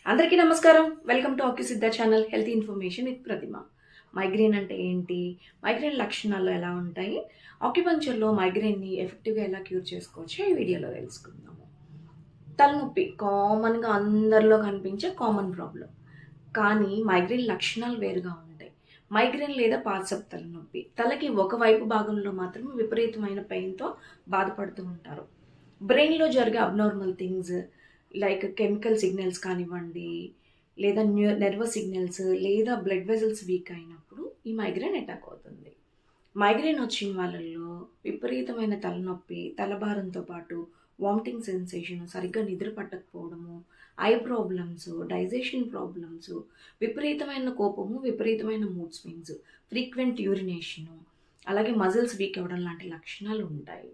అందరికీ నమస్కారం. Welcome to Acusiddha channel health information with Pratima. Migraine అంటే ఏంటి? మైగ్రేన్ లక్షణాలు ఎలా ఉంటాయి? ఆక్యుపంక్చర్‌లో మైగ్రేన్‌ని ఎఫెక్టివ్‌గా ఎలా క్యూర్ చేసుకోవచ్చో ఈ వీడియోలో తెలుసుకుందాము. తలనొప్పి కామన్‌గా అందరిలో కనిపించే కామన్ ప్రాబ్లమ్. కానీ మైగ్రేన్ లక్షణాలు వేరుగా ఉంటాయి. మైగ్రేన్ లేదా పార్శ్వపు తలనొప్పి. తలకి ఒకవైపు భాగంలో మాత్రమే విపరీతమైన పెయిన్‌తో బాధపడుతూ ఉంటారు. బ్రెయిన్‌లో జరిగే abnormal things like chemical signals కానివ్వండి, లేదా నెర్వస్ సిగ్నల్స్ లేదా బ్లడ్ వెజల్స్ వీక్ అయినప్పుడు ఈ మైగ్రేన్ అటాక్ అవుతుంది. మైగ్రేన్ వచ్చిన వాళ్ళల్లో విపరీతమైన తలనొప్పి, తలభారంతో పాటు వామిటింగ్ సెన్సేషన్, సరిగ్గా నిద్ర పట్టకపోవడము, ఐ ప్రాబ్లమ్స్, డైజెషన్ ప్రాబ్లమ్స్, విపరీతమైన కోపము, విపరీతమైన మూడ్ స్వింగ్స్, ఫ్రీక్వెంట్ యూరినేషను, అలాగే మజిల్స్ వీక్ అవ్వడం లాంటి లక్షణాలు ఉంటాయి.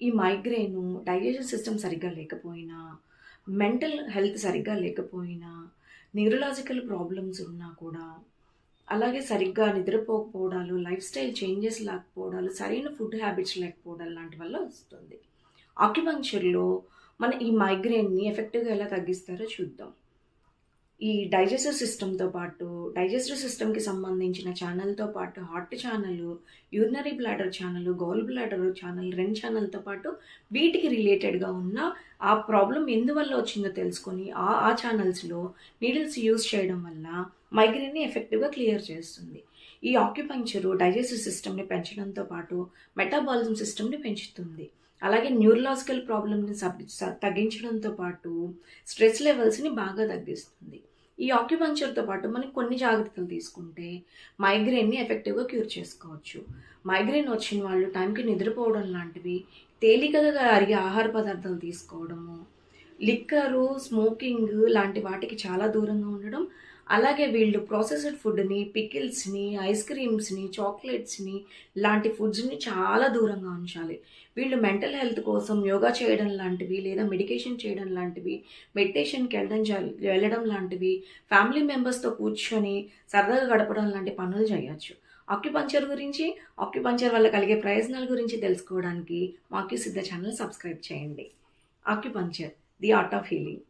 ఈ మైగ్రేను డైజెషన్ సిస్టమ్ సరిగ్గా లేకపోయినా, మెంటల్ హెల్త్ సరిగ్గా లేకపోయినా, న్యూరలాజికల్ ప్రాబ్లమ్స్ ఉన్నా కూడా, అలాగే సరిగ్గా నిద్రపోకపోవడాలు, లైఫ్ స్టైల్ చేంజెస్ లేకపోవడాలు, సరైన ఫుడ్ హ్యాబిట్స్ లేకపోవడాలు లాంటి వల్ల వస్తుంది. ఆక్యుపంక్చర్‌లో మన ఈ మైగ్రేన్‌ని ఎఫెక్టివ్‌గా ఎలా తగ్గిస్తారో చూద్దాం. ఈ డైజెస్టివ్ సిస్టమ్‌తో పాటు, డైజెస్టివ్ సిస్టమ్‌కి సంబంధించిన ఛానల్‌తో పాటు heart channel, urinary bladder channel, gall bladder channel 2 ఛానల్‌తో పాటు వీటికి రిలేటెడ్‌గా ఉన్న ఆ ప్రాబ్లమ్ ఎందువల్ల వచ్చిందో తెలుసుకొని ఆ ఛానల్స్‌లో నీడిల్స్ యూజ్ చేయడం వల్ల మైగ్రేన్‌ని ఎఫెక్టివ్‌గా క్లియర్ చేస్తుంది. ఈ ఆక్యుపంక్చరు డైజెస్టివ్ సిస్టమ్‌ని పెంచడంతో పాటు మెటాబాలిజం సిస్టమ్‌ని పెంచుతుంది. అలాగే న్యూరలాజికల్ ప్రాబ్లమ్‌ని తగ్గించడంతో పాటు స్ట్రెస్ లెవెల్స్‌ని బాగా తగ్గిస్తుంది. ఈ ఆక్యుపంక్చర్‌తో పాటు మనం కొన్ని జాగ్రత్తలు తీసుకుంటే మైగ్రేన్‌ని ఎఫెక్టివ్‌గా క్యూర్ చేసుకోవచ్చు. మైగ్రేన్ వచ్చిన వాళ్ళు టైంకి నిద్రపోవడం లాంటివి, తేలికగా అరిగే ఆహార పదార్థాలు తీసుకోవడము, లిక్కరు, స్మోకింగ్ లాంటి వాటికి చాలా దూరంగా ఉండడం, అలాగే వీళ్ళు ప్రాసెస్డ్ ఫుడ్‌ని, పికిల్స్‌ని, ఐస్ క్రీమ్స్‌ని, చాక్లెట్స్‌ని లాంటి ఫుడ్స్‌ని చాలా దూరంగా ఉంచాలి. వీళ్ళు మెంటల్ హెల్త్ కోసం యోగా చేయడం లాంటివి, లేదా మెడికేషన్ చేయడం లాంటివి, మెడిటేషన్‌కి వెళ్ళడం లాంటివి, ఫ్యామిలీ మెంబర్స్‌తో కూర్చొని సరదాగా గడపడం లాంటి పనులు చేయొచ్చు. ఆక్యుపంక్చర్ గురించి, ఆక్యుపంక్చర్ వల్ల కలిగే ప్రయోజనాల గురించి తెలుసుకోవడానికి మా ఆక్యుసిద్ధ ఛానల్ సబ్స్క్రైబ్ చేయండి. Acupuncture the art of healing.